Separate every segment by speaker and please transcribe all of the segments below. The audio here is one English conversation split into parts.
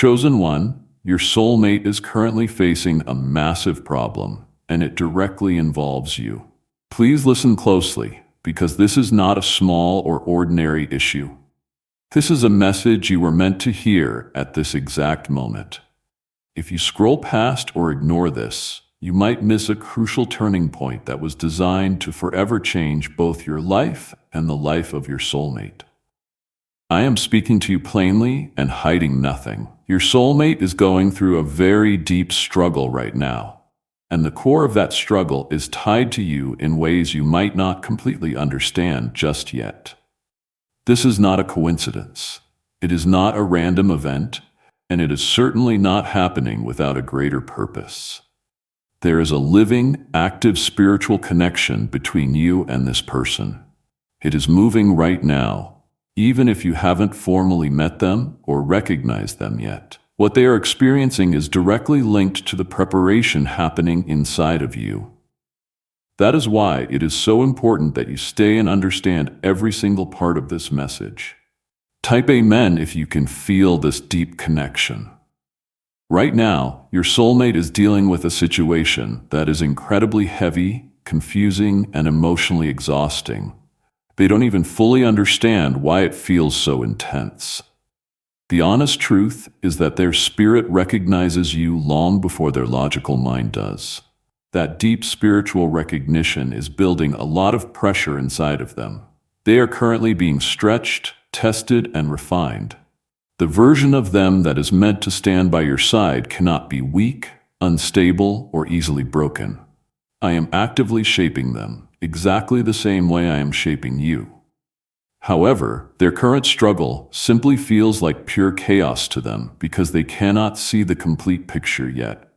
Speaker 1: Chosen one, your soulmate is currently facing a massive problem, and it directly involves you. Please listen closely, because this is not a small or ordinary issue. This is a message you were meant to hear at this exact moment. If you scroll past or ignore this, you might miss a crucial turning point that was designed to forever change both your life and the life of your soulmate. I am speaking to you plainly and hiding nothing. Your soulmate is going through a very deep struggle right now, and the core of that struggle is tied to you in ways you might not completely understand just yet. This is not a coincidence. It is not a random event, and it is certainly not happening without a greater purpose. There is a living, active spiritual connection between you and this person. It is moving right now, even if you haven't formally met them or recognized them yet. What they are experiencing is directly linked to the preparation happening inside of you. That is why it is so important that you stay and understand every single part of this message. Type Amen if you can feel this deep connection. Right now, your soulmate is dealing with a situation that is incredibly heavy, confusing, and emotionally exhausting. They don't even fully understand why it feels so intense. The honest truth is that their spirit recognizes you long before their logical mind does. That deep spiritual recognition is building a lot of pressure inside of them. They are currently being stretched, tested, and refined. The version of them that is meant to stand by your side cannot be weak, unstable, or easily broken. I am actively shaping them, exactly the same way I am shaping you. However, their current struggle simply feels like pure chaos to them because they cannot see the complete picture yet.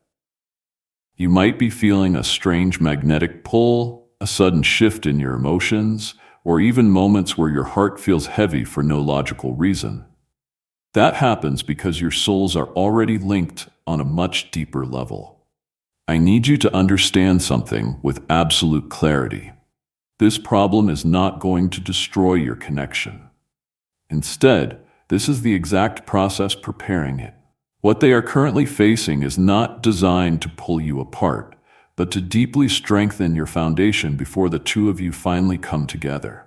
Speaker 1: You might be feeling a strange magnetic pull, a sudden shift in your emotions, or even moments where your heart feels heavy for no logical reason. That happens because your souls are already linked on a much deeper level. I need you to understand something with absolute clarity. This problem is not going to destroy your connection. Instead, this is the exact process preparing it. What they are currently facing is not designed to pull you apart, but to deeply strengthen your foundation before the two of you finally come together.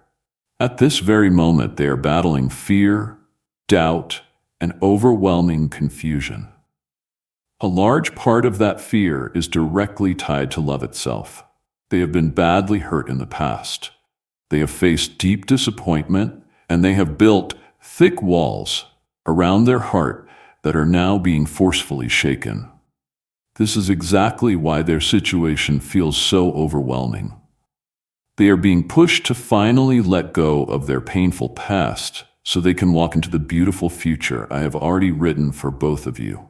Speaker 1: At this very moment, they are battling fear, doubt, and overwhelming confusion. A large part of that fear is directly tied to love itself. They have been badly hurt in the past. They have faced deep disappointment, and they have built thick walls around their heart that are now being forcefully shaken. This is exactly why their situation feels so overwhelming. They are being pushed to finally let go of their painful past so they can walk into the beautiful future I have already written for both of you.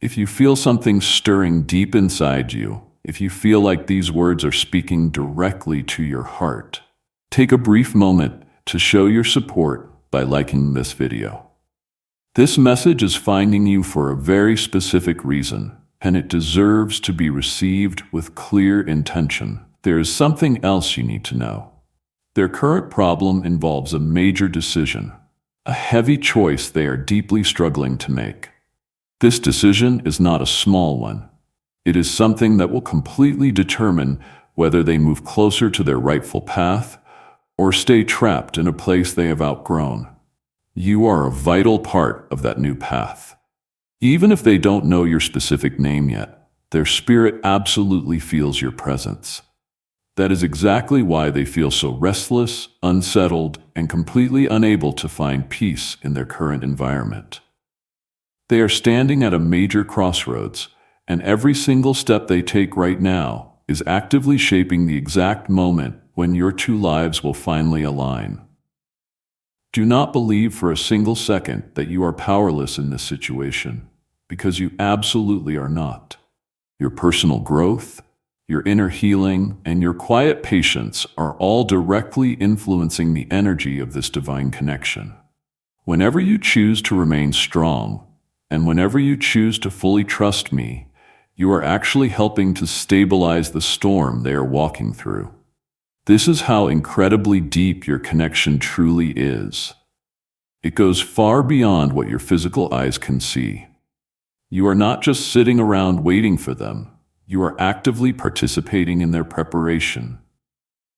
Speaker 1: If you feel something stirring deep inside you, if you feel like these words are speaking directly to your heart, take a brief moment to show your support by liking this video. This message is finding you for a very specific reason, and it deserves to be received with clear intention. There is something else you need to know. Their current problem involves a major decision, a heavy choice they are deeply struggling to make. This decision is not a small one. It is something that will completely determine whether they move closer to their rightful path or stay trapped in a place they have outgrown. You are a vital part of that new path. Even if they don't know your specific name yet, their spirit absolutely feels your presence. That is exactly why they feel so restless, unsettled, and completely unable to find peace in their current environment. They are standing at a major crossroads, and every single step they take right now is actively shaping the exact moment when your two lives will finally align. Do not believe for a single second that you are powerless in this situation, because you absolutely are not. Your personal growth, your inner healing, and your quiet patience are all directly influencing the energy of this divine connection. Whenever you choose to remain strong, and whenever you choose to fully trust me, you are actually helping to stabilize the storm they are walking through. This is how incredibly deep your connection truly is. It goes far beyond what your physical eyes can see. You are not just sitting around waiting for them, you are actively participating in their preparation.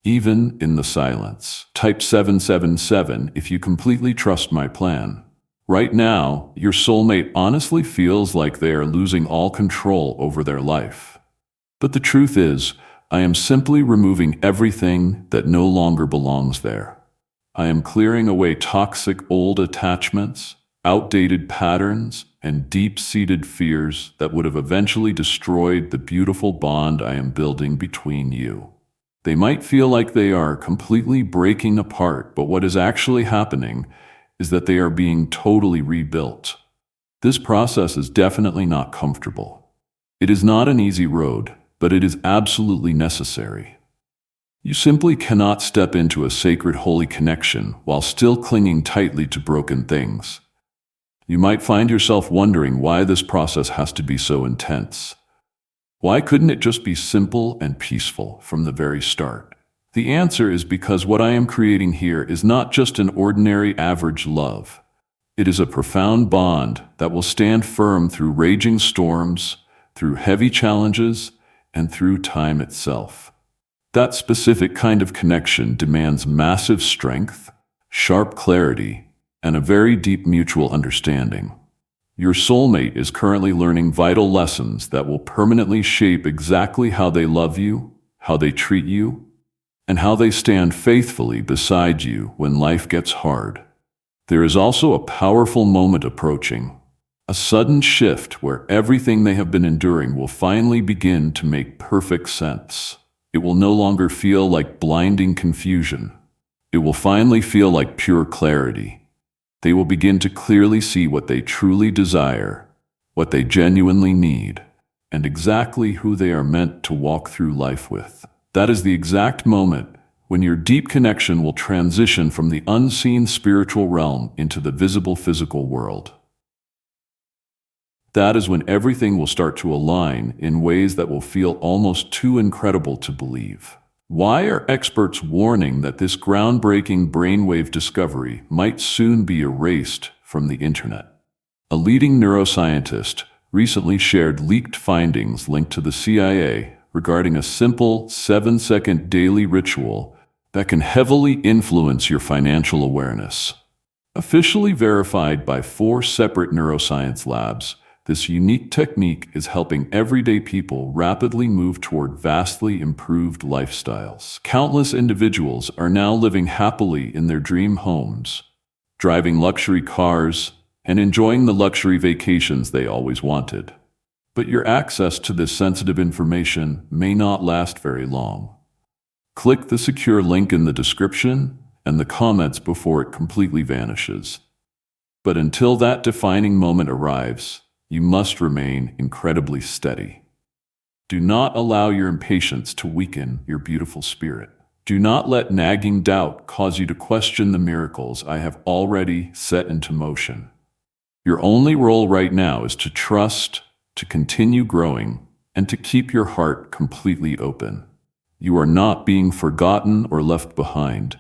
Speaker 1: Even in the silence. Type 777 if you completely trust my plan. Right now, your soulmate honestly feels like they are losing all control over their life. But the truth is, I am simply removing everything that no longer belongs there. I am clearing away toxic old attachments, outdated patterns, and deep-seated fears that would have eventually destroyed the beautiful bond I am building between you. They might feel like they are completely breaking apart, but what is actually happening is that they are being totally rebuilt. This process is definitely not comfortable. It is not an easy road, but it is absolutely necessary. You simply cannot step into a sacred holy connection while still clinging tightly to broken things. You might find yourself wondering why this process has to be so intense. Why couldn't it just be simple and peaceful from the very start? The answer is because what I am creating here is not just an ordinary average love. It is a profound bond that will stand firm through raging storms, through heavy challenges, and through time itself. That specific kind of connection demands massive strength, sharp clarity, and a very deep mutual understanding. Your soulmate is currently learning vital lessons that will permanently shape exactly how they love you, how they treat you, and how they stand faithfully beside you when life gets hard. There is also a powerful moment approaching, a sudden shift where everything they have been enduring will finally begin to make perfect sense. It will no longer feel like blinding confusion. It will finally feel like pure clarity. They will begin to clearly see what they truly desire, what they genuinely need, and exactly who they are meant to walk through life with. That is the exact moment when your deep connection will transition from the unseen spiritual realm into the visible physical world. That is when everything will start to align in ways that will feel almost too incredible to believe. Why are experts warning that this groundbreaking brainwave discovery might soon be erased from the internet? A leading neuroscientist recently shared leaked findings linked to the CIA regarding a simple 7-second daily ritual that can heavily influence your financial awareness. Officially verified by 4 separate neuroscience labs, this unique technique is helping everyday people rapidly move toward vastly improved lifestyles. Countless individuals are now living happily in their dream homes, driving luxury cars, and enjoying the luxury vacations they always wanted. But your access to this sensitive information may not last very long. Click the secure link in the description and the comments before it completely vanishes. But until that defining moment arrives, you must remain incredibly steady. Do not allow your impatience to weaken your beautiful spirit. Do not let nagging doubt cause you to question the miracles I have already set into motion. Your only role right now is to trust, to continue growing, and to keep your heart completely open. You are not being forgotten or left behind.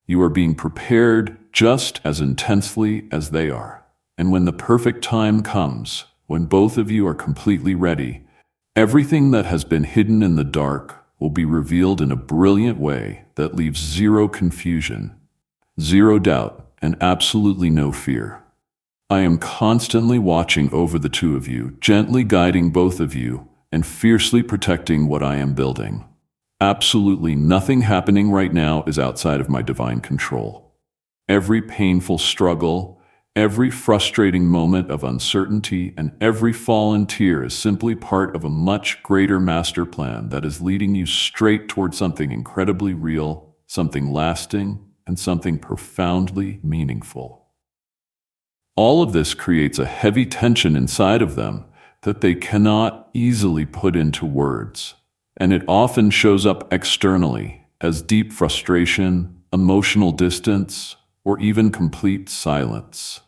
Speaker 1: You are being prepared just as intensely as they are. And when the perfect time comes, when both of you are completely ready, everything that has been hidden in the dark will be revealed in a brilliant way that leaves zero confusion, zero doubt, and absolutely no fear. I am constantly watching over the two of you, gently guiding both of you, and fiercely protecting what I am building. Absolutely nothing happening right now is outside of my divine control. Every painful struggle, every frustrating moment of uncertainty, and every fallen tear is simply part of a much greater master plan that is leading you straight toward something incredibly real, something lasting, and something profoundly meaningful. All of this creates a heavy tension inside of them that they cannot easily put into words, and it often shows up externally as deep frustration, emotional distance, or even complete silence.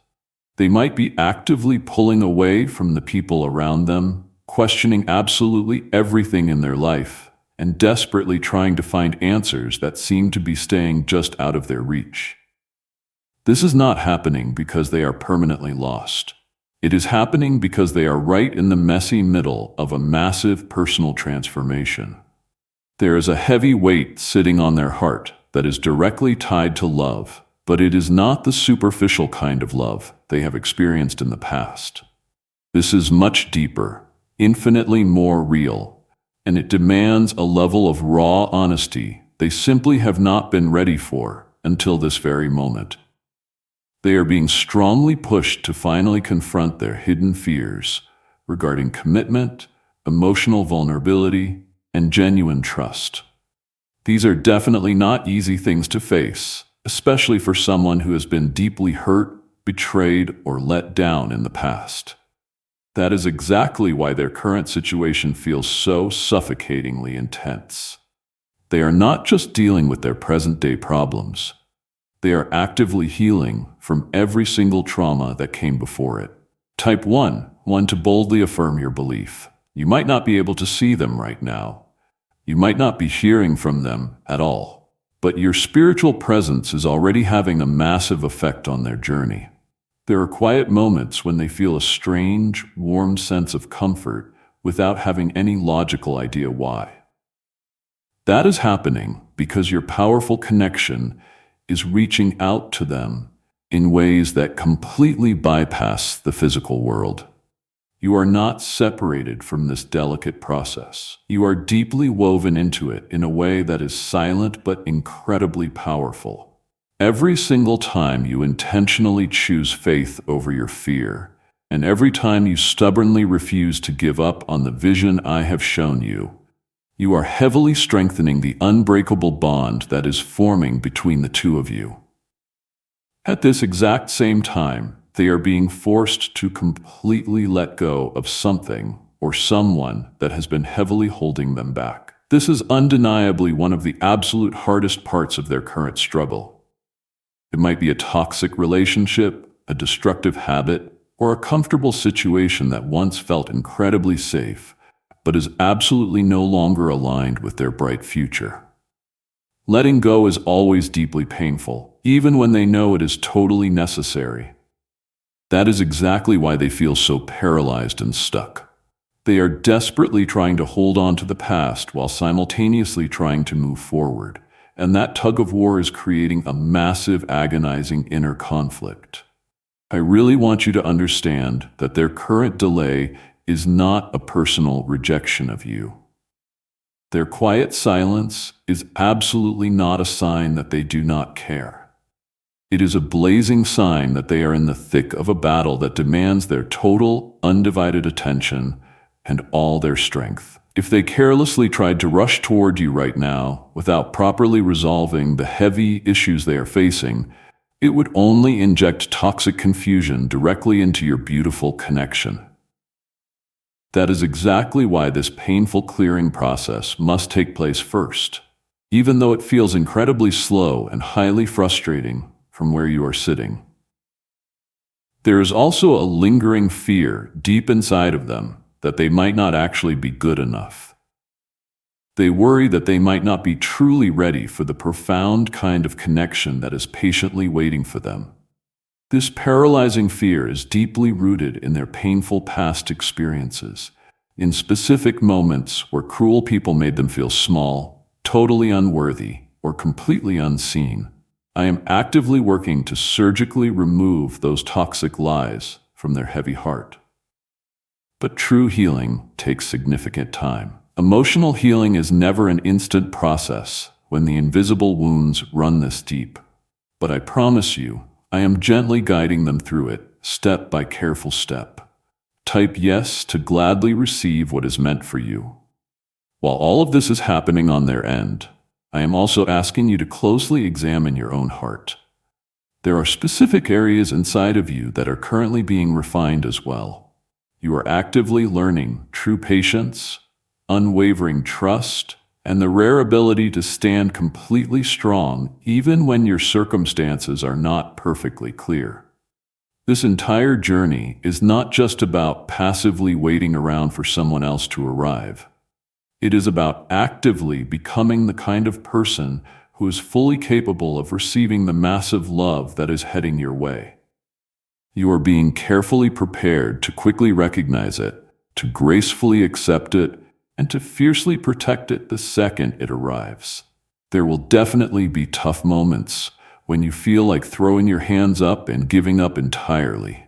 Speaker 1: They might be actively pulling away from the people around them, questioning absolutely everything in their life, and desperately trying to find answers that seem to be staying just out of their reach. This is not happening because they are permanently lost. It is happening because they are right in the messy middle of a massive personal transformation. There is a heavy weight sitting on their heart that is directly tied to love, but it is not the superficial kind of love they have experienced in the past. This is much deeper, infinitely more real, and it demands a level of raw honesty they simply have not been ready for until this very moment. They are being strongly pushed to finally confront their hidden fears regarding commitment, emotional vulnerability, and genuine trust. These are definitely not easy things to face, especially for someone who has been deeply hurt, betrayed, or let down in the past. That is exactly why their current situation feels so suffocatingly intense. They are not just dealing with their present-day problems. They are actively healing from every single trauma that came before it. Type 1 to boldly affirm your belief. You might not be able to see them right now. You might not be hearing from them at all. But your spiritual presence is already having a massive effect on their journey. There are quiet moments when they feel a strange, warm sense of comfort without having any logical idea why. That is happening because your powerful connection is reaching out to them in ways that completely bypass the physical world. You are not separated from this delicate process. You are deeply woven into it in a way that is silent but incredibly powerful. Every single time you intentionally choose faith over your fear, and every time you stubbornly refuse to give up on the vision I have shown you, you are heavily strengthening the unbreakable bond that is forming between the two of you. At this exact same time, they are being forced to completely let go of something or someone that has been heavily holding them back. This is undeniably one of the absolute hardest parts of their current struggle. It might be a toxic relationship, a destructive habit, or a comfortable situation that once felt incredibly safe, but is absolutely no longer aligned with their bright future. Letting go is always deeply painful, even when they know it is totally necessary. That is exactly why they feel so paralyzed and stuck. They are desperately trying to hold on to the past while simultaneously trying to move forward, and that tug of war is creating a massive, agonizing inner conflict. I really want you to understand that their current delay is not a personal rejection of you. Their quiet silence is absolutely not a sign that they do not care. It is a blazing sign that they are in the thick of a battle that demands their total, undivided attention and all their strength. If they carelessly tried to rush toward you right now without properly resolving the heavy issues they are facing, it would only inject toxic confusion directly into your beautiful connection. That is exactly why this painful clearing process must take place first, even though it feels incredibly slow and highly frustrating from where you are sitting. There is also a lingering fear deep inside of them that they might not actually be good enough. They worry that they might not be truly ready for the profound kind of connection that is patiently waiting for them. This paralyzing fear is deeply rooted in their painful past experiences, in specific moments where cruel people made them feel small, totally unworthy, or completely unseen. I am actively working to surgically remove those toxic lies from their heavy heart. But true healing takes significant time. Emotional healing is never an instant process when the invisible wounds run this deep. But I promise you, I am gently guiding them through it, step by careful step. Type yes to gladly receive what is meant for you. While all of this is happening on their end, I am also asking you to closely examine your own heart. There are specific areas inside of you that are currently being refined as well. You are actively learning true patience, unwavering trust, and the rare ability to stand completely strong even when your circumstances are not perfectly clear. This entire journey is not just about passively waiting around for someone else to arrive. It is about actively becoming the kind of person who is fully capable of receiving the massive love that is heading your way. You are being carefully prepared to quickly recognize it, to gracefully accept it, and to fiercely protect it the second it arrives. There will definitely be tough moments when you feel like throwing your hands up and giving up entirely.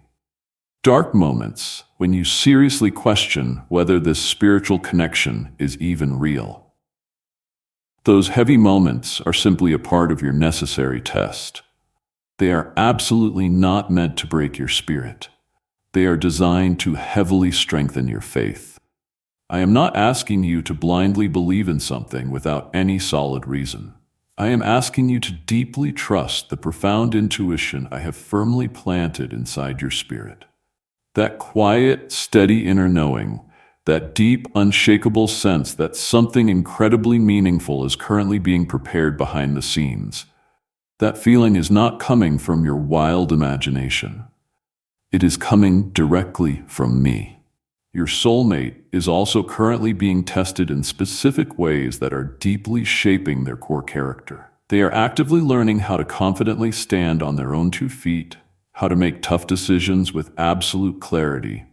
Speaker 1: Dark moments when you seriously question whether this spiritual connection is even real. Those heavy moments are simply a part of your necessary test. They are absolutely not meant to break your spirit. They are designed to heavily strengthen your faith. I am not asking you to blindly believe in something without any solid reason. I am asking you to deeply trust the profound intuition I have firmly planted inside your spirit. That quiet, steady inner knowing, that deep, unshakable sense that something incredibly meaningful is currently being prepared behind the scenes. That feeling is not coming from your wild imagination. It is coming directly from me. Your soulmate is also currently being tested in specific ways that are deeply shaping their core character. They are actively learning how to confidently stand on their own 2 feet, how to make tough decisions with absolute clarity,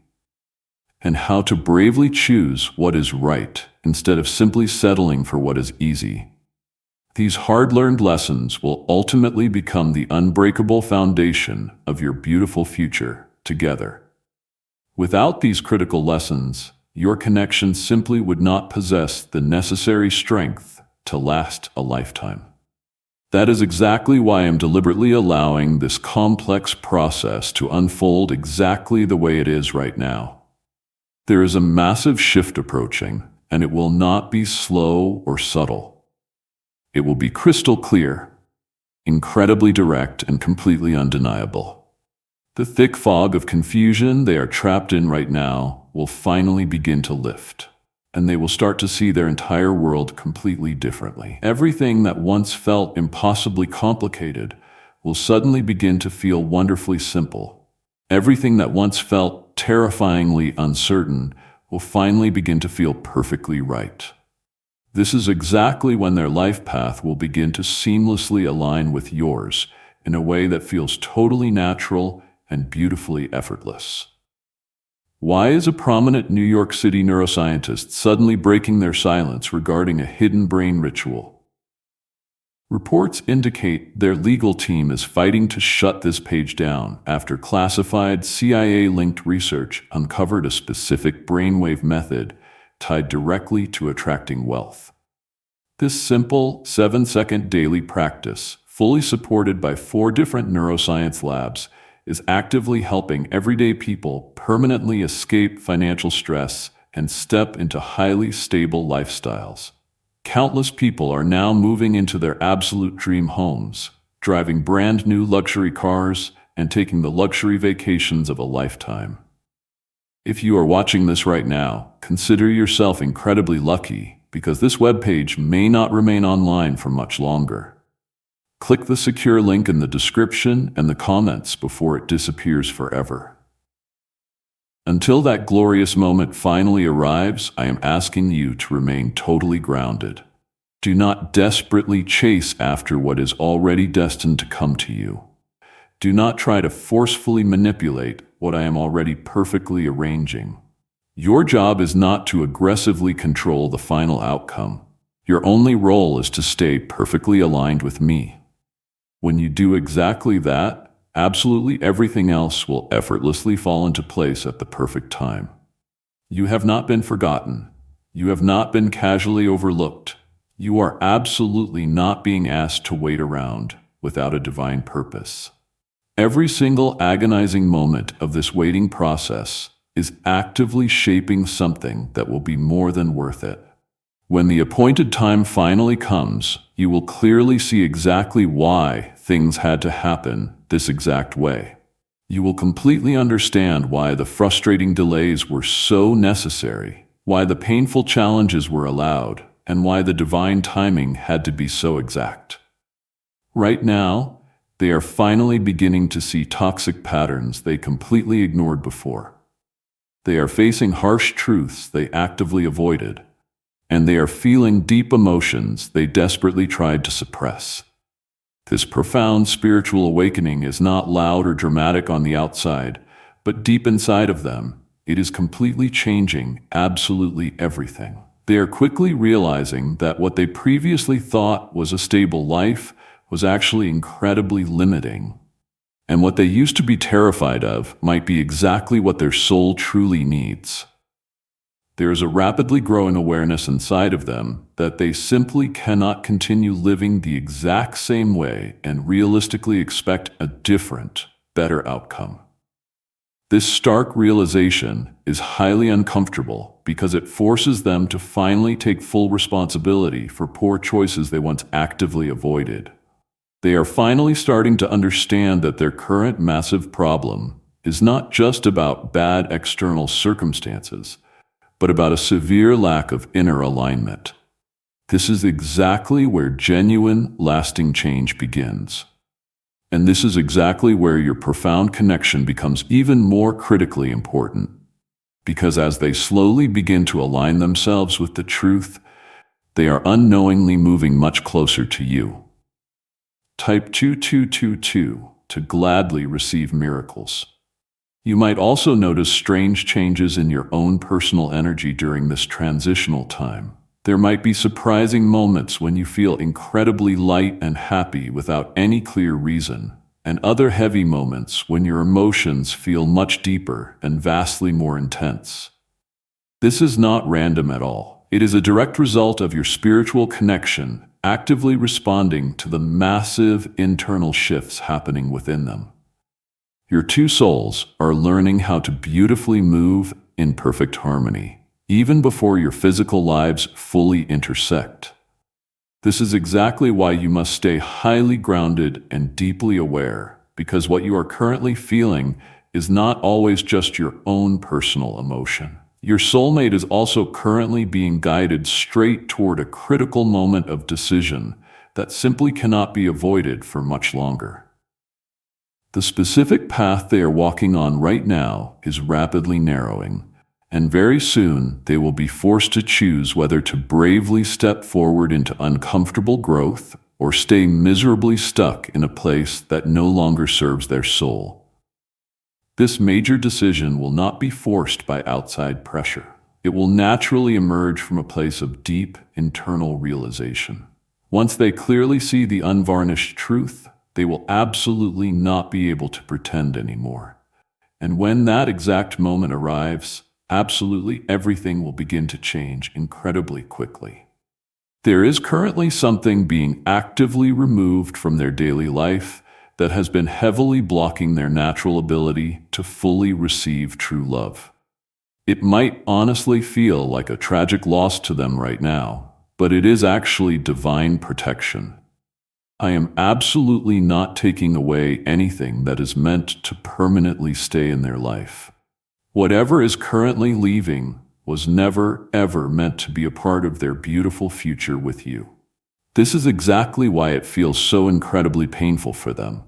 Speaker 1: and how to bravely choose what is right instead of simply settling for what is easy. These hard-learned lessons will ultimately become the unbreakable foundation of your beautiful future together. Without these critical lessons, your connection simply would not possess the necessary strength to last a lifetime. That is exactly why I'm deliberately allowing this complex process to unfold exactly the way it is right now. There is a massive shift approaching, and it will not be slow or subtle. It will be crystal clear, incredibly direct, and completely undeniable. The thick fog of confusion they are trapped in right now will finally begin to lift, and they will start to see their entire world completely differently. Everything that once felt impossibly complicated will suddenly begin to feel wonderfully simple. Everything that once felt terrifyingly uncertain will finally begin to feel perfectly right. This is exactly when their life path will begin to seamlessly align with yours in a way that feels totally natural and beautifully effortless. Why is a prominent New York City neuroscientist suddenly breaking their silence regarding a hidden brain ritual? Reports indicate their legal team is fighting to shut this page down after classified CIA-linked research uncovered a specific brainwave method tied directly to attracting wealth. This simple 7-second daily practice, fully supported by 4 different neuroscience labs, is actively helping everyday people permanently escape financial stress and step into highly stable lifestyles. Countless people are now moving into their absolute dream homes, driving brand new luxury cars, and taking the luxury vacations of a lifetime. If you are watching this right now, consider yourself incredibly lucky because this webpage may not remain online for much longer. Click the secure link in the description and the comments before it disappears forever. Until that glorious moment finally arrives, I am asking you to remain totally grounded. Do not desperately chase after what is already destined to come to you. Do not try to forcefully manipulate what I am already perfectly arranging. Your job is not to aggressively control the final outcome. Your only role is to stay perfectly aligned with me. When you do exactly that, absolutely everything else will effortlessly fall into place at the perfect time. You have not been forgotten. You have not been casually overlooked. You are absolutely not being asked to wait around without a divine purpose. Every single agonizing moment of this waiting process is actively shaping something that will be more than worth it. When the appointed time finally comes, you will clearly see exactly why things had to happen this exact way. You will completely understand why the frustrating delays were so necessary, why the painful challenges were allowed, and why the divine timing had to be so exact. Right now, they are finally beginning to see toxic patterns they completely ignored before. They are facing harsh truths they actively avoided, and they are feeling deep emotions they desperately tried to suppress. This profound spiritual awakening is not loud or dramatic on the outside, but deep inside of them, it is completely changing absolutely everything. They are quickly realizing that what they previously thought was a stable life was actually incredibly limiting. And what they used to be terrified of might be exactly what their soul truly needs. There is a rapidly growing awareness inside of them that they simply cannot continue living the exact same way and realistically expect a different, better outcome. This stark realization is highly uncomfortable because it forces them to finally take full responsibility for poor choices they once actively avoided. They are finally starting to understand that their current massive problem is not just about bad external circumstances, but about a severe lack of inner alignment. This is exactly where genuine, lasting change begins. And this is exactly where your profound connection becomes even more critically important. Because as they slowly begin to align themselves with the truth, they are unknowingly moving much closer to you. Type 2222 to gladly receive miracles. You might also notice strange changes in your own personal energy during this transitional time. There might be surprising moments when you feel incredibly light and happy without any clear reason, and other heavy moments when your emotions feel much deeper and vastly more intense. This is not random at all. It is a direct result of your spiritual connection actively responding to the massive internal shifts happening within them. Your two souls are learning how to beautifully move in perfect harmony, even before your physical lives fully intersect. This is exactly why you must stay highly grounded and deeply aware, because what you are currently feeling is not always just your own personal emotion. Your soulmate is also currently being guided straight toward a critical moment of decision that simply cannot be avoided for much longer. The specific path they are walking on right now is rapidly narrowing, and very soon they will be forced to choose whether to bravely step forward into uncomfortable growth or stay miserably stuck in a place that no longer serves their soul. This major decision will not be forced by outside pressure. It will naturally emerge from a place of deep internal realization. Once they clearly see the unvarnished truth, they will absolutely not be able to pretend anymore. And when that exact moment arrives, absolutely everything will begin to change incredibly quickly. There is currently something being actively removed from their daily life that has been heavily blocking their natural ability to fully receive true love. It might honestly feel like a tragic loss to them right now, but it is actually divine protection. I am absolutely not taking away anything that is meant to permanently stay in their life. Whatever is currently leaving was never, ever meant to be a part of their beautiful future with you. This is exactly why it feels so incredibly painful for them.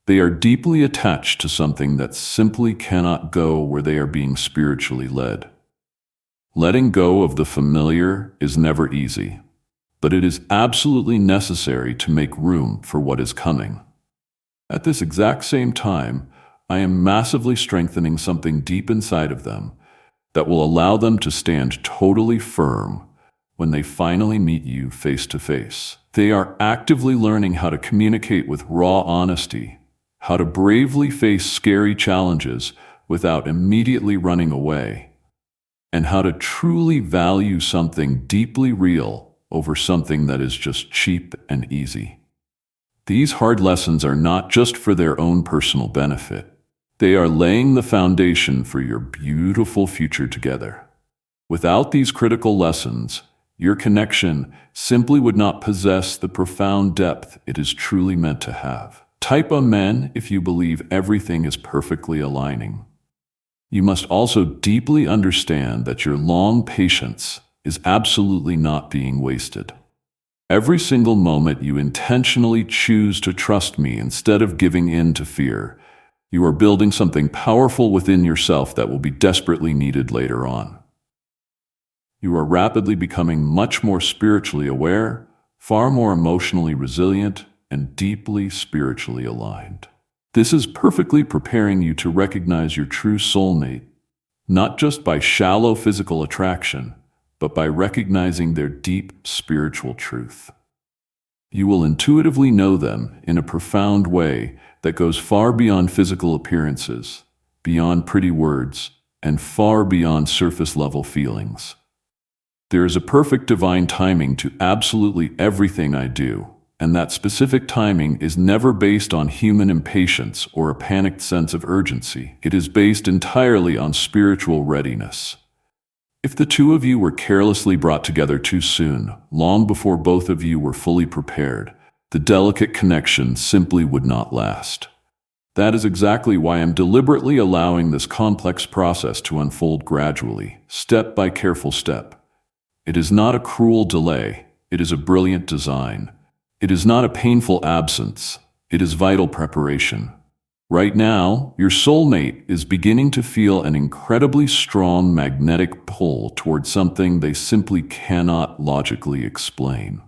Speaker 1: They are deeply attached to something that simply cannot go where they are being spiritually led. Letting go of the familiar is never easy, but it is absolutely necessary to make room for what is coming. At this exact same time, I am massively strengthening something deep inside of them that will allow them to stand totally firm when they finally meet you face to face. They are actively learning how to communicate with raw honesty, how to bravely face scary challenges without immediately running away, and how to truly value something deeply real over something that is just cheap and easy. These hard lessons are not just for their own personal benefit. They are laying the foundation for your beautiful future together. Without these critical lessons, your connection simply would not possess the profound depth it is truly meant to have. Type Amen if you believe everything is perfectly aligning. You must also deeply understand that your long patience is absolutely not being wasted. Every single moment you intentionally choose to trust me instead of giving in to fear, you are building something powerful within yourself that will be desperately needed later on. You are rapidly becoming much more spiritually aware, far more emotionally resilient, and deeply spiritually aligned. This is perfectly preparing you to recognize your true soulmate, not just by shallow physical attraction, but by recognizing their deep spiritual truth. You will intuitively know them in a profound way that goes far beyond physical appearances, beyond pretty words, and far beyond surface-level feelings. There is a perfect divine timing to absolutely everything I do, and that specific timing is never based on human impatience or a panicked sense of urgency. It is based entirely on spiritual readiness. If the two of you were carelessly brought together too soon, long before both of you were fully prepared, the delicate connection simply would not last. That is exactly why I'm deliberately allowing this complex process to unfold gradually, step by careful step. It is not a cruel delay, it is a brilliant design. It is not a painful absence, it is vital preparation. Right now, your soulmate is beginning to feel an incredibly strong magnetic pull toward something they simply cannot logically explain.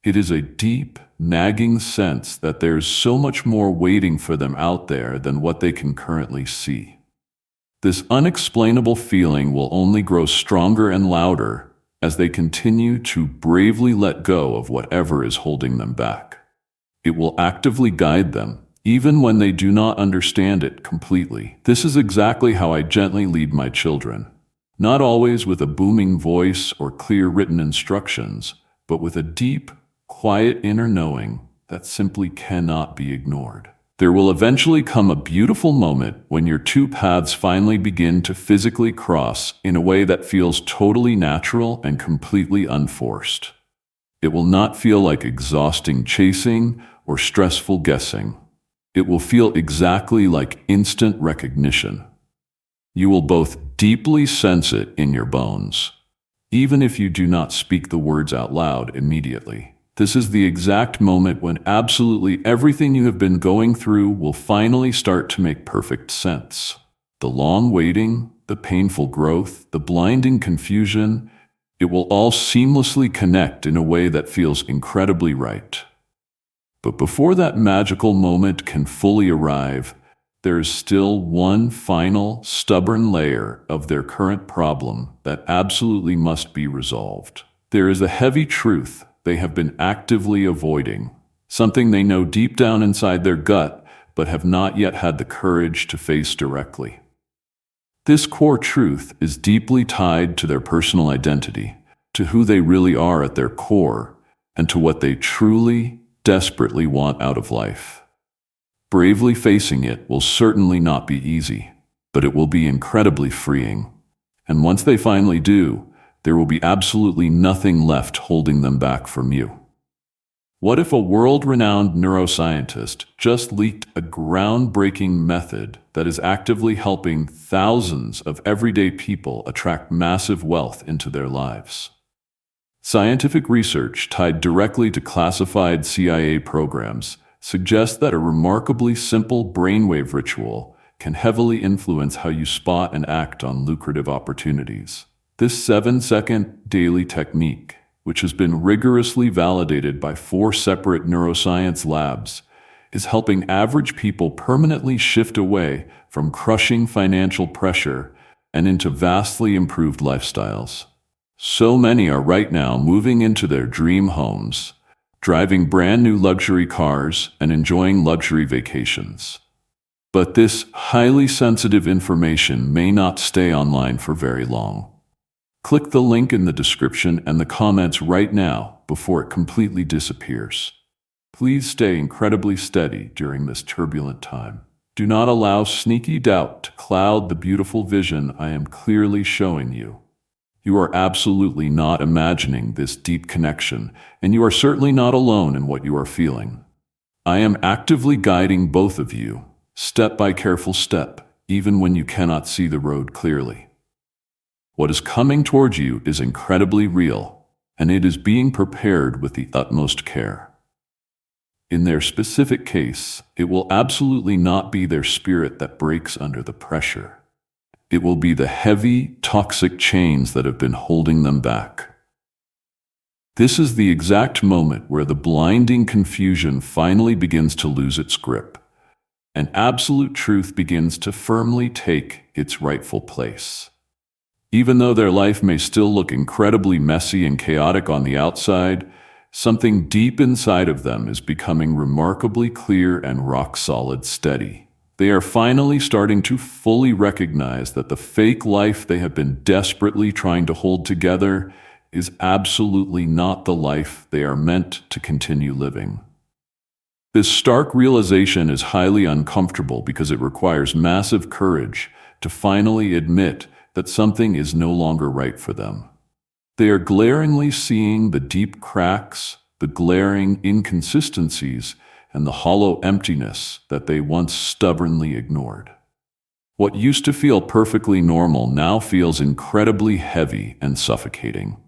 Speaker 1: It is a deep, nagging sense that there's so much more waiting for them out there than what they can currently see. This unexplainable feeling will only grow stronger and louder as they continue to bravely let go of whatever is holding them back. It will actively guide them, even when they do not understand it completely. This is exactly how I gently lead my children, not always with a booming voice or clear written instructions, but with a deep, quiet inner knowing that simply cannot be ignored. There will eventually come a beautiful moment when your two paths finally begin to physically cross in a way that feels totally natural and completely unforced. It will not feel like exhausting chasing or stressful guessing. It will feel exactly like instant recognition. You will both deeply sense it in your bones, even if you do not speak the words out loud immediately. This is the exact moment when absolutely everything you have been going through will finally start to make perfect sense. The long waiting, the painful growth, the blinding confusion, it will all seamlessly connect in a way that feels incredibly right. But before that magical moment can fully arrive, there is still one final, stubborn layer of their current problem that absolutely must be resolved. There is a heavy truth they have been actively avoiding, something they know deep down inside their gut but have not yet had the courage to face directly. This core truth is deeply tied to their personal identity, to who they really are at their core, and to what they truly, desperately want out of life. Bravely facing it will certainly not be easy, but it will be incredibly freeing. And once they finally do, there will be absolutely nothing left holding them back from you. What if a world-renowned neuroscientist just leaked a groundbreaking method that is actively helping thousands of everyday people attract massive wealth into their lives? Scientific research tied directly to classified CIA programs suggests that a remarkably simple brainwave ritual can heavily influence how you spot and act on lucrative opportunities. This 7-second daily technique, which has been rigorously validated by 4 separate neuroscience labs, is helping average people permanently shift away from crushing financial pressure and into vastly improved lifestyles. So many are right now moving into their dream homes, driving brand new luxury cars and enjoying luxury vacations. But this highly sensitive information may not stay online for very long. Click the link in the description and the comments right now before it completely disappears. Please stay incredibly steady during this turbulent time. Do not allow sneaky doubt to cloud the beautiful vision I am clearly showing you. You are absolutely not imagining this deep connection, and you are certainly not alone in what you are feeling. I am actively guiding both of you, step by careful step, even when you cannot see the road clearly. What is coming towards you is incredibly real, and it is being prepared with the utmost care. In their specific case, it will absolutely not be their spirit that breaks under the pressure. It will be the heavy, toxic chains that have been holding them back. This is the exact moment where the blinding confusion finally begins to lose its grip, and absolute truth begins to firmly take its rightful place. Even though their life may still look incredibly messy and chaotic on the outside, something deep inside of them is becoming remarkably clear and rock-solid steady. They are finally starting to fully recognize that the fake life they have been desperately trying to hold together is absolutely not the life they are meant to continue living. This stark realization is highly uncomfortable because it requires massive courage to finally admit that something is no longer right for them. They are glaringly seeing the deep cracks, the glaring inconsistencies, and the hollow emptiness that they once stubbornly ignored. What used to feel perfectly normal now feels incredibly heavy and suffocating.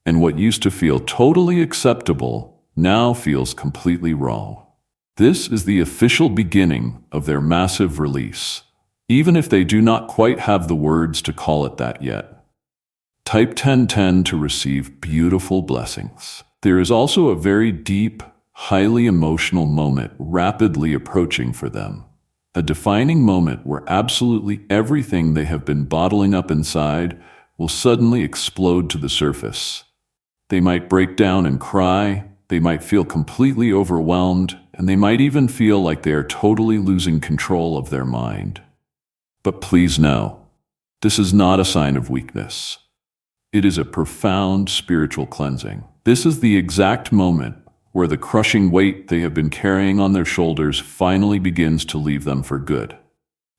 Speaker 1: And what used to feel totally acceptable now feels completely wrong. This is the official beginning of their massive release, even if they do not quite have the words to call it that yet. Type 1010 to receive beautiful blessings. There is also a very deep, highly emotional moment rapidly approaching for them. A defining moment where absolutely everything they have been bottling up inside will suddenly explode to the surface. They might break down and cry, they might feel completely overwhelmed, and they might even feel like they are totally losing control of their mind. But please know, this is not a sign of weakness. It is a profound spiritual cleansing. This is the exact moment where the crushing weight they have been carrying on their shoulders finally begins to leave them for good.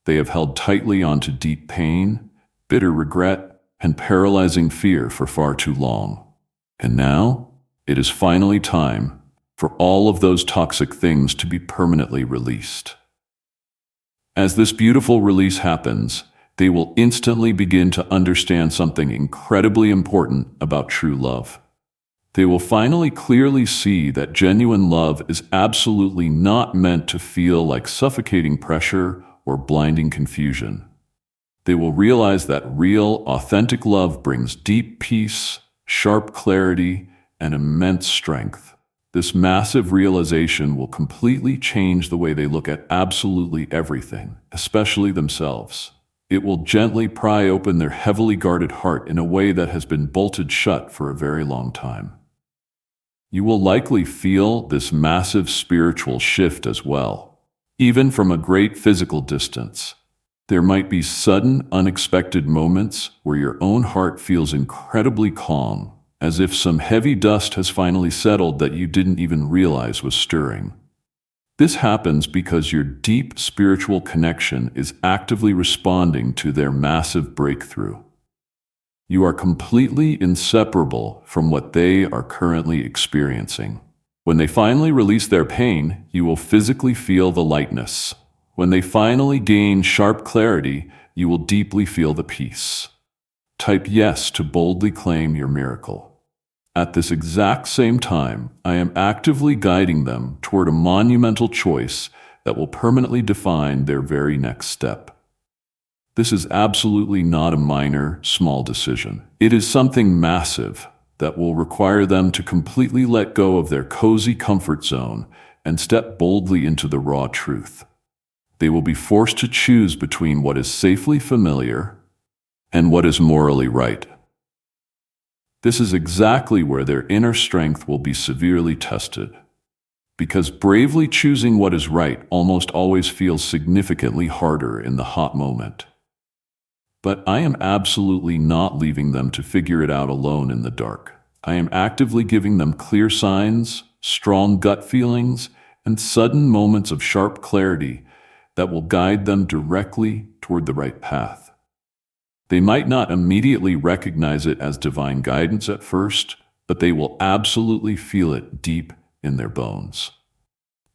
Speaker 1: They have held tightly onto deep pain, bitter regret, and paralyzing fear for far too long. And now, it is finally time for all of those toxic things to be permanently released. As this beautiful release happens, they will instantly begin to understand something incredibly important about true love. They will finally clearly see that genuine love is absolutely not meant to feel like suffocating pressure or blinding confusion. They will realize that real, authentic love brings deep peace, sharp clarity, and immense strength. This massive realization will completely change the way they look at absolutely everything, especially themselves. It will gently pry open their heavily guarded heart in a way that has been bolted shut for a very long time. You will likely feel this massive spiritual shift as well, even from a great physical distance. There might be sudden, unexpected moments where your own heart feels incredibly calm, as if some heavy dust has finally settled that you didn't even realize was stirring. This happens because your deep spiritual connection is actively responding to their massive breakthrough. You are completely inseparable from what they are currently experiencing. When they finally release their pain, you will physically feel the lightness. When they finally gain sharp clarity, you will deeply feel the peace. Type yes to boldly claim your miracle. At this exact same time, I am actively guiding them toward a monumental choice that will permanently define their very next step. This is absolutely not a minor, small decision. It is something massive that will require them to completely let go of their cozy comfort zone and step boldly into the raw truth. They will be forced to choose between what is safely familiar and what is morally right. This is exactly where their inner strength will be severely tested, because bravely choosing what is right almost always feels significantly harder in the hot moment. But I am absolutely not leaving them to figure it out alone in the dark. I am actively giving them clear signs, strong gut feelings, and sudden moments of sharp clarity that will guide them directly toward the right path. They might not immediately recognize it as divine guidance at first, but they will absolutely feel it deep in their bones.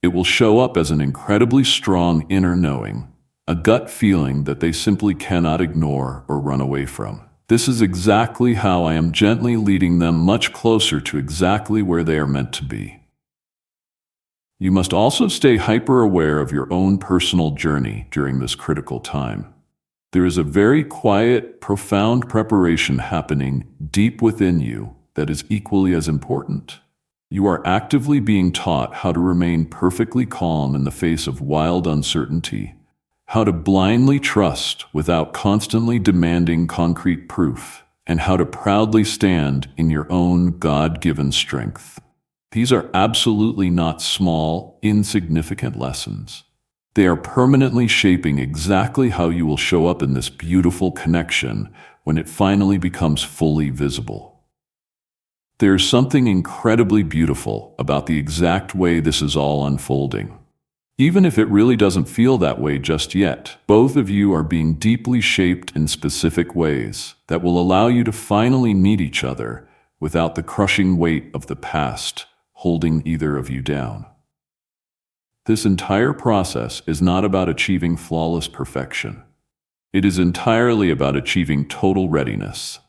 Speaker 1: It will show up as an incredibly strong inner knowing, a gut feeling that they simply cannot ignore or run away from. This is exactly how I am gently leading them much closer to exactly where they are meant to be. You must also stay hyper-aware of your own personal journey during this critical time. There is a very quiet, profound preparation happening deep within you that is equally as important. You are actively being taught how to remain perfectly calm in the face of wild uncertainty, how to blindly trust without constantly demanding concrete proof, and how to proudly stand in your own God-given strength. These are absolutely not small, insignificant lessons. They are permanently shaping exactly how you will show up in this beautiful connection when it finally becomes fully visible. There's something incredibly beautiful about the exact way this is all unfolding. Even if it really doesn't feel that way just yet, both of you are being deeply shaped in specific ways that will allow you to finally meet each other without the crushing weight of the past holding either of you down. This entire process is not about achieving flawless perfection. It is entirely about achieving total readiness.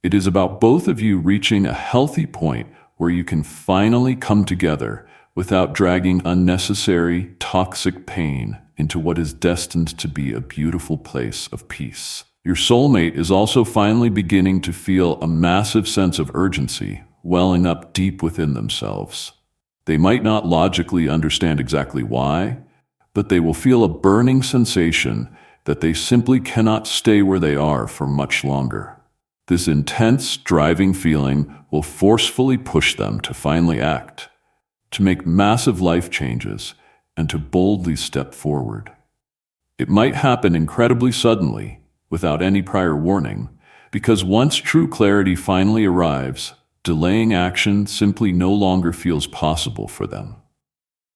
Speaker 1: It is about both of you reaching a healthy point where you can finally come together without dragging unnecessary, toxic pain into what is destined to be a beautiful place of peace. Your soulmate is also finally beginning to feel a massive sense of urgency welling up deep within themselves. They might not logically understand exactly why, but they will feel a burning sensation that they simply cannot stay where they are for much longer. This intense, driving feeling will forcefully push them to finally act, to make massive life changes, and to boldly step forward. It might happen incredibly suddenly, without any prior warning, because once true clarity finally arrives, delaying action simply no longer feels possible for them.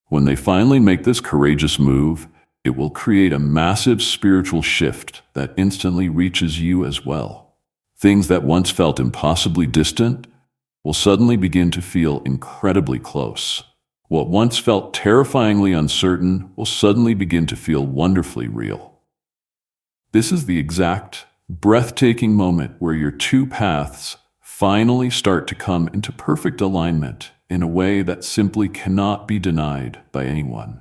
Speaker 1: When they finally make this courageous move, it will create a massive spiritual shift that instantly reaches you as well. Things that once felt impossibly distant will suddenly begin to feel incredibly close. What once felt terrifyingly uncertain will suddenly begin to feel wonderfully real. This is the exact, breathtaking moment where your two paths finally start to come into perfect alignment in a way that simply cannot be denied by anyone.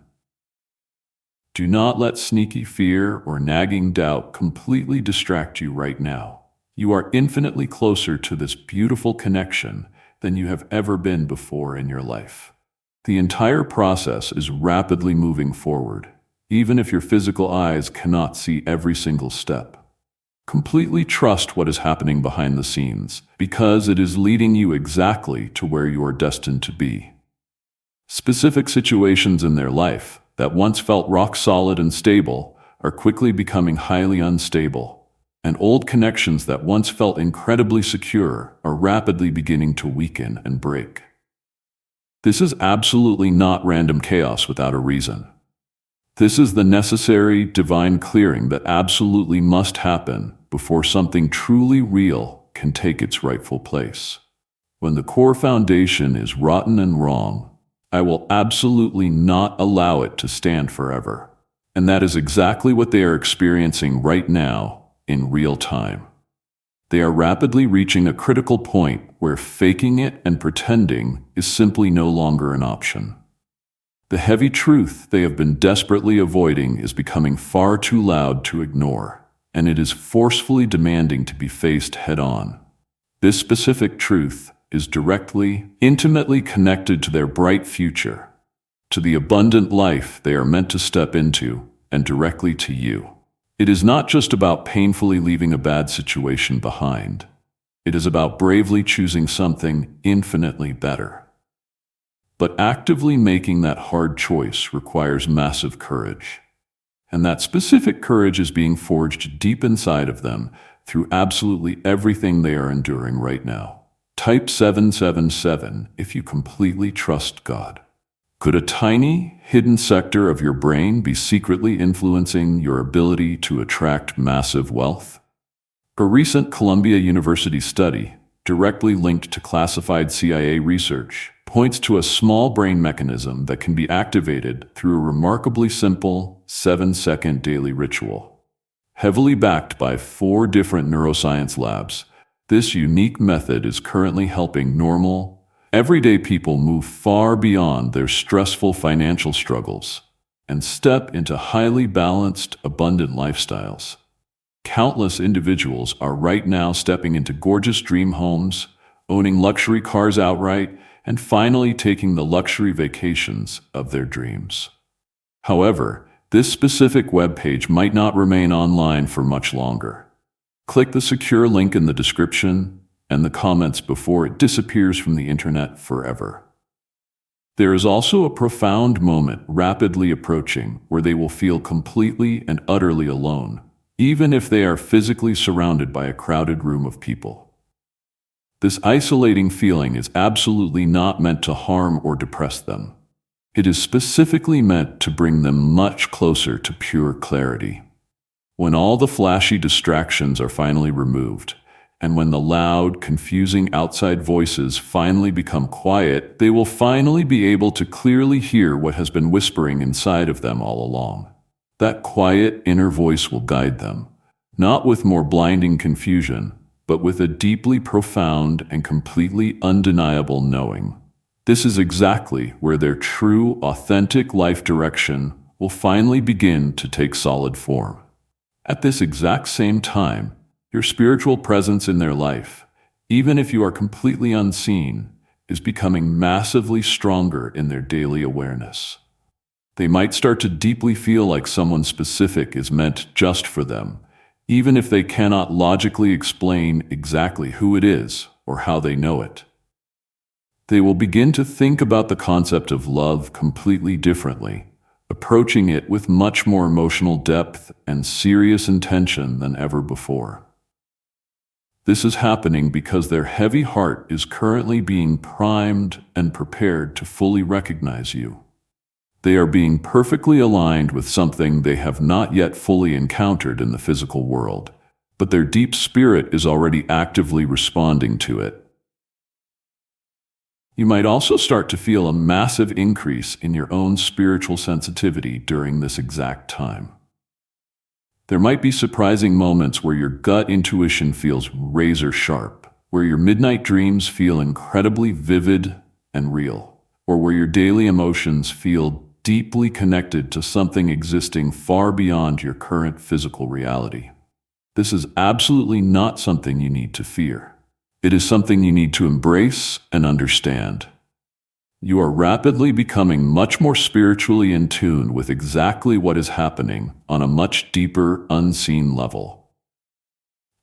Speaker 1: Do not let sneaky fear or nagging doubt completely distract you right now. You are infinitely closer to this beautiful connection than you have ever been before in your life. The entire process is rapidly moving forward, even if your physical eyes cannot see every single step. Completely trust what is happening behind the scenes, because it is leading you exactly to where you are destined to be. Specific situations in their life that once felt rock solid and stable are quickly becoming highly unstable, and old connections that once felt incredibly secure are rapidly beginning to weaken and break. This is absolutely not random chaos without a reason. This is the necessary divine clearing that absolutely must happen before something truly real can take its rightful place. When the core foundation is rotten and wrong, I will absolutely not allow it to stand forever. And that is exactly what they are experiencing right now in real time. They are rapidly reaching a critical point where faking it and pretending is simply no longer an option. The heavy truth they have been desperately avoiding is becoming far too loud to ignore, and it is forcefully demanding to be faced head-on. This specific truth is directly, intimately connected to their bright future, to the abundant life they are meant to step into, and directly to you. It is not just about painfully leaving a bad situation behind. It is about bravely choosing something infinitely better. But actively making that hard choice requires massive courage. And that specific courage is being forged deep inside of them through absolutely everything they are enduring right now. Type 777 if you completely trust God. Could a tiny, hidden sector of your brain be secretly influencing your ability to attract massive wealth? A recent Columbia University study, directly linked to classified CIA research, points to a small brain mechanism that can be activated through a remarkably simple 7-second daily ritual. Heavily backed by 4 different neuroscience labs, this unique method is currently helping normal, everyday people move far beyond their stressful financial struggles and step into highly balanced, abundant lifestyles. Countless individuals are right now stepping into gorgeous dream homes, owning luxury cars outright, and finally taking the luxury vacations of their dreams. However, this specific web page might not remain online for much longer. Click the secure link in the description and the comments before it disappears from the internet forever. There is also a profound moment rapidly approaching where they will feel completely and utterly alone, even if they are physically surrounded by a crowded room of people. This isolating feeling is absolutely not meant to harm or depress them. It is specifically meant to bring them much closer to pure clarity. When all the flashy distractions are finally removed, and when the loud, confusing outside voices finally become quiet, they will finally be able to clearly hear what has been whispering inside of them all along. That quiet inner voice will guide them, not with more blinding confusion, but with a deeply profound and completely undeniable knowing. This is exactly where their true, authentic life direction will finally begin to take solid form. At this exact same time, your spiritual presence in their life, even if you are completely unseen, is becoming massively stronger in their daily awareness. They might start to deeply feel like someone specific is meant just for them, even if they cannot logically explain exactly who it is or how they know it. They will begin to think about the concept of love completely differently, approaching it with much more emotional depth and serious intention than ever before. This is happening because their heavy heart is currently being primed and prepared to fully recognize you. They are being perfectly aligned with something they have not yet fully encountered in the physical world, but their deep spirit is already actively responding to it. You might also start to feel a massive increase in your own spiritual sensitivity during this exact time. There might be surprising moments where your gut intuition feels razor sharp, where your midnight dreams feel incredibly vivid and real, or where your daily emotions feel deeply connected to something existing far beyond your current physical reality. This is absolutely not something you need to fear. It is something you need to embrace and understand. You are rapidly becoming much more spiritually in tune with exactly what is happening on a much deeper, unseen level.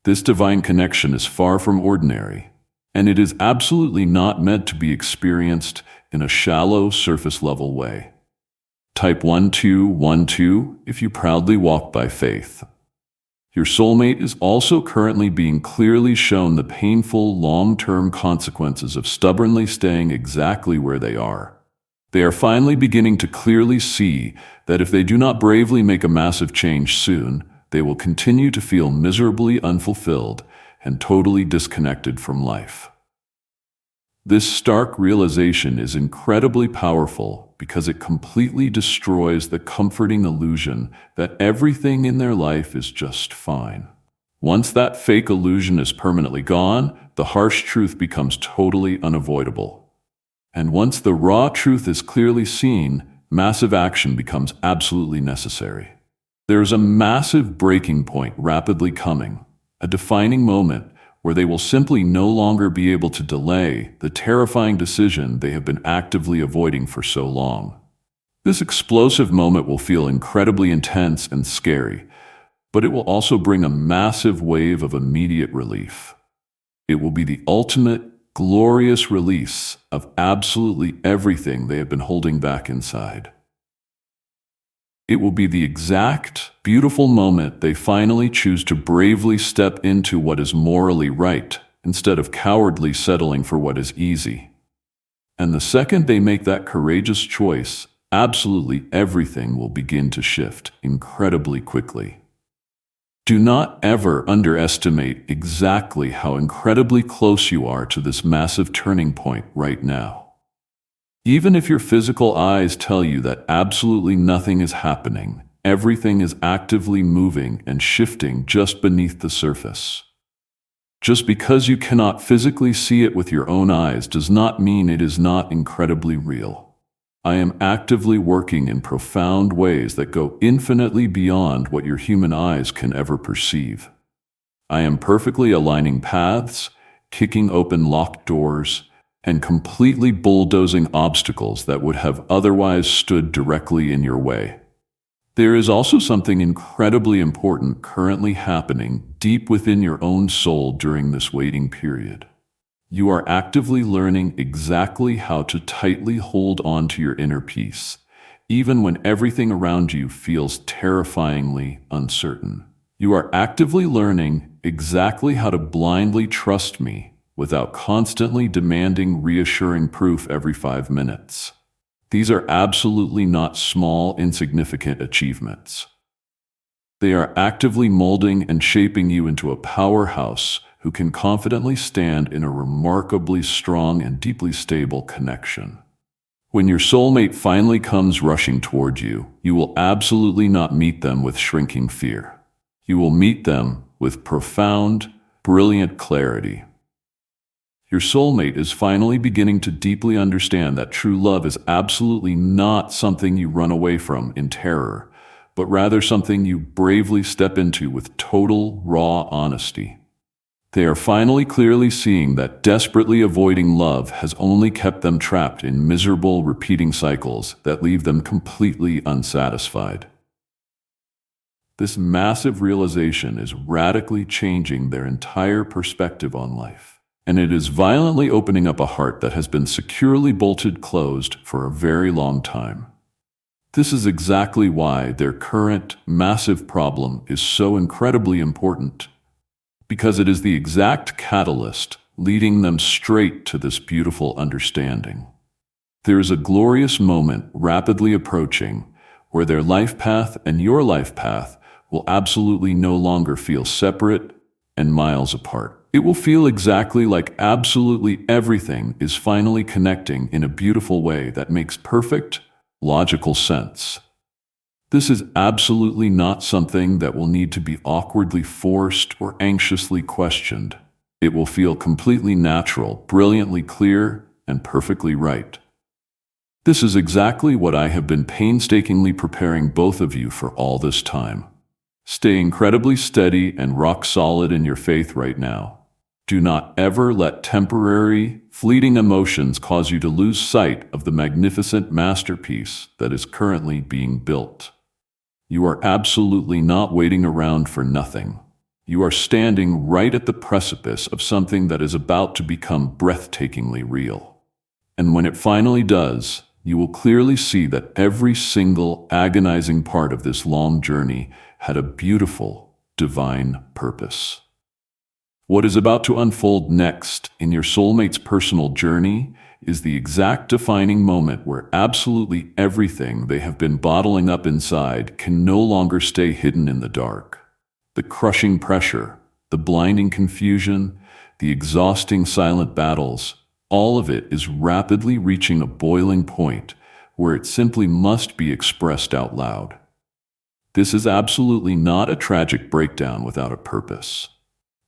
Speaker 1: This divine connection is far from ordinary, and it is absolutely not meant to be experienced in a shallow, surface-level way. Type 1212 if you proudly walk by faith. Your soulmate is also currently being clearly shown the painful, long-term consequences of stubbornly staying exactly where they are. They are finally beginning to clearly see that if they do not bravely make a massive change soon, they will continue to feel miserably unfulfilled and totally disconnected from life. This stark realization is incredibly powerful because it completely destroys the comforting illusion that everything in their life is just fine. Once that fake illusion is permanently gone, the harsh truth becomes totally unavoidable. And once the raw truth is clearly seen, massive action becomes absolutely necessary. There is a massive breaking point rapidly coming, a defining moment where they will simply no longer be able to delay the terrifying decision they have been actively avoiding for so long. This explosive moment will feel incredibly intense and scary, but it will also bring a massive wave of immediate relief. It will be the ultimate, glorious release of absolutely everything they have been holding back inside. It will be the exact, beautiful moment they finally choose to bravely step into what is morally right, instead of cowardly settling for what is easy. And the second they make that courageous choice, absolutely everything will begin to shift incredibly quickly. Do not ever underestimate exactly how incredibly close you are to this massive turning point right now. Even if your physical eyes tell you that absolutely nothing is happening, everything is actively moving and shifting just beneath the surface. Just because you cannot physically see it with your own eyes does not mean it is not incredibly real. I am actively working in profound ways that go infinitely beyond what your human eyes can ever perceive. I am perfectly aligning paths, kicking open locked doors, and completely bulldozing obstacles that would have otherwise stood directly in your way. There is also something incredibly important currently happening deep within your own soul during this waiting period. You are actively learning exactly how to tightly hold on to your inner peace, even when everything around you feels terrifyingly uncertain. You are actively learning exactly how to blindly trust me without constantly demanding reassuring proof every 5 minutes. These are absolutely not small, insignificant achievements. They are actively molding and shaping you into a powerhouse who can confidently stand in a remarkably strong and deeply stable connection. When your soulmate finally comes rushing toward you, you will absolutely not meet them with shrinking fear. You will meet them with profound, brilliant clarity. Your soulmate is finally beginning to deeply understand that true love is absolutely not something you run away from in terror, but rather something you bravely step into with total, raw honesty. They are finally clearly seeing that desperately avoiding love has only kept them trapped in miserable, repeating cycles that leave them completely unsatisfied. This massive realization is radically changing their entire perspective on life, and it is violently opening up a heart that has been securely bolted closed for a very long time. This is exactly why their current massive problem is so incredibly important, because it is the exact catalyst leading them straight to this beautiful understanding. There is a glorious moment rapidly approaching where their life path and your life path will absolutely no longer feel separate and miles apart. It will feel exactly like absolutely everything is finally connecting in a beautiful way that makes perfect, logical sense. This is absolutely not something that will need to be awkwardly forced or anxiously questioned. It will feel completely natural, brilliantly clear, and perfectly right. This is exactly what I have been painstakingly preparing both of you for all this time. Stay incredibly steady and rock solid in your faith right now. Do not ever let temporary, fleeting emotions cause you to lose sight of the magnificent masterpiece that is currently being built. You are absolutely not waiting around for nothing. You are standing right at the precipice of something that is about to become breathtakingly real. And when it finally does, you will clearly see that every single agonizing part of this long journey had a beautiful, divine purpose. What is about to unfold next in your soulmate's personal journey is the exact defining moment where absolutely everything they have been bottling up inside can no longer stay hidden in the dark. The crushing pressure, the blinding confusion, the exhausting silent battles, all of it is rapidly reaching a boiling point where it simply must be expressed out loud. This is absolutely not a tragic breakdown without a purpose.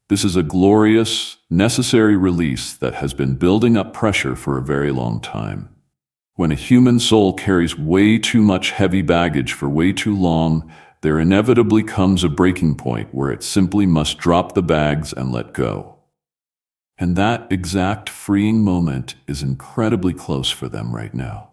Speaker 1: This is a glorious, necessary release that has been building up pressure for a very long time. When a human soul carries way too much heavy baggage for way too long, there inevitably comes a breaking point where it simply must drop the bags and let go. And that exact freeing moment is incredibly close for them right now.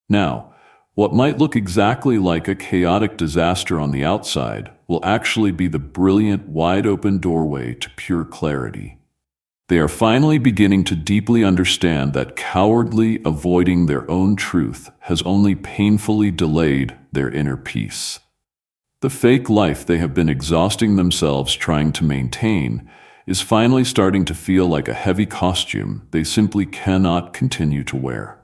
Speaker 1: Now, what might look exactly like a chaotic disaster on the outside will actually be the brilliant, wide-open doorway to pure clarity. They are finally beginning to deeply understand that cowardly avoiding their own truth has only painfully delayed their inner peace. The fake life they have been exhausting themselves trying to maintain is finally starting to feel like a heavy costume they simply cannot continue to wear.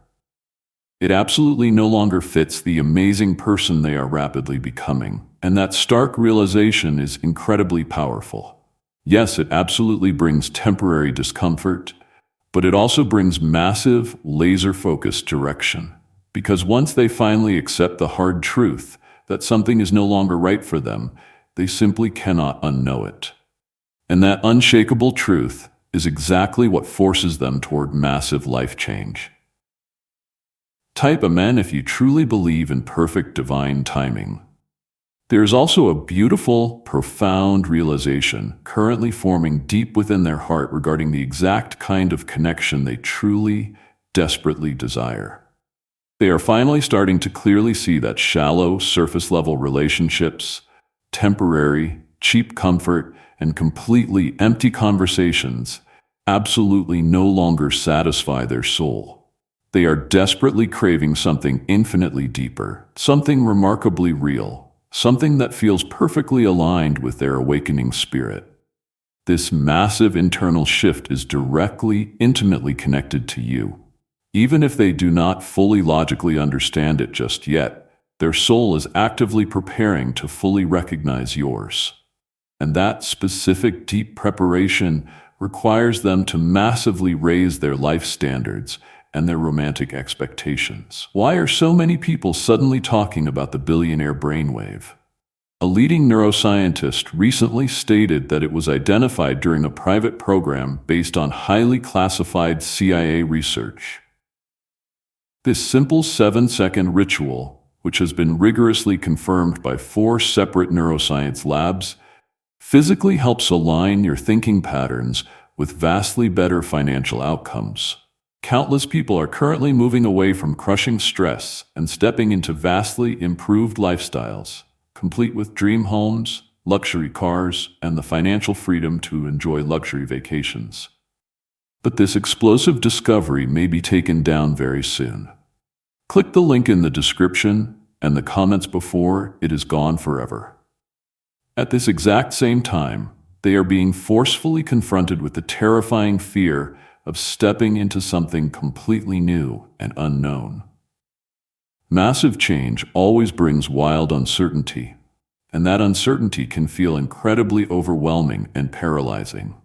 Speaker 1: It absolutely no longer fits the amazing person they are rapidly becoming, and that stark realization is incredibly powerful. Yes, it absolutely brings temporary discomfort, but it also brings massive, laser-focused direction. Because once they finally accept the hard truth that something is no longer right for them, they simply cannot unknow it. And that unshakable truth is exactly what forces them toward massive life change. Type Amen if you truly believe in perfect divine timing. There's also a beautiful, profound realization currently forming deep within their heart regarding the exact kind of connection they truly, desperately desire. They are finally starting to clearly see that shallow, surface-level relationships, temporary, cheap comfort, and completely empty conversations absolutely no longer satisfy their soul. They are desperately craving something infinitely deeper, something remarkably real, something that feels perfectly aligned with their awakening spirit. This massive internal shift is directly, intimately connected to you. Even if they do not fully logically understand it just yet, their soul is actively preparing to fully recognize yours. And that specific deep preparation requires them to massively raise their life standards and their romantic expectations. Why are so many people suddenly talking about the billionaire brainwave? A leading neuroscientist recently stated that it was identified during a private program based on highly classified CIA research. This simple 7-second ritual, which has been rigorously confirmed by 4 separate neuroscience labs, physically helps align your thinking patterns with vastly better financial outcomes. Countless people are currently moving away from crushing stress and stepping into vastly improved lifestyles, complete with dream homes, luxury cars, and the financial freedom to enjoy luxury vacations. But this explosive discovery may be taken down very soon. Click the link in the description and the comments before it is gone forever. At this exact same time, they are being forcefully confronted with the terrifying fear of stepping into something completely new and unknown. Massive change always brings wild uncertainty, and that uncertainty can feel incredibly overwhelming and paralyzing.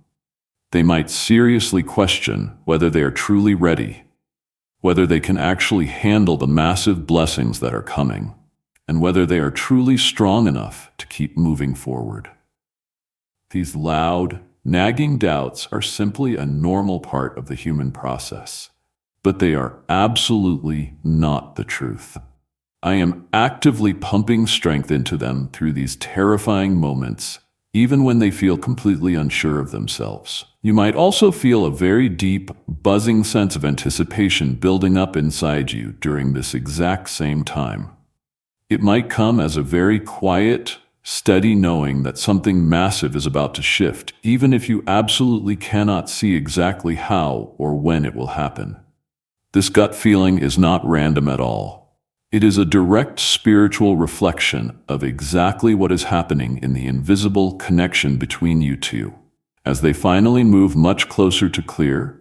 Speaker 1: They might seriously question whether they are truly ready, whether they can actually handle the massive blessings that are coming, and whether they are truly strong enough to keep moving forward. These loud, nagging doubts are simply a normal part of the human process, but they are absolutely not the truth. I am actively pumping strength into them through these terrifying moments, even when they feel completely unsure of themselves. You might also feel a very deep, buzzing sense of anticipation building up inside you during this exact same time. It might come as a very quiet, steady knowing that something massive is about to shift, even if you absolutely cannot see exactly how or when it will happen. This gut feeling is not random at all. It is a direct spiritual reflection of exactly what is happening in the invisible connection between you two. As they finally move much closer to clear,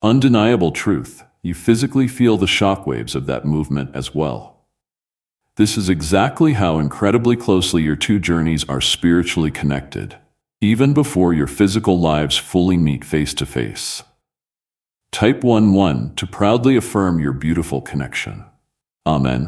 Speaker 1: undeniable truth, you physically feel the shockwaves of that movement as well. This is exactly how incredibly closely your two journeys are spiritually connected, even before your physical lives fully meet face to face. Type 11 to proudly affirm your beautiful connection. Amen.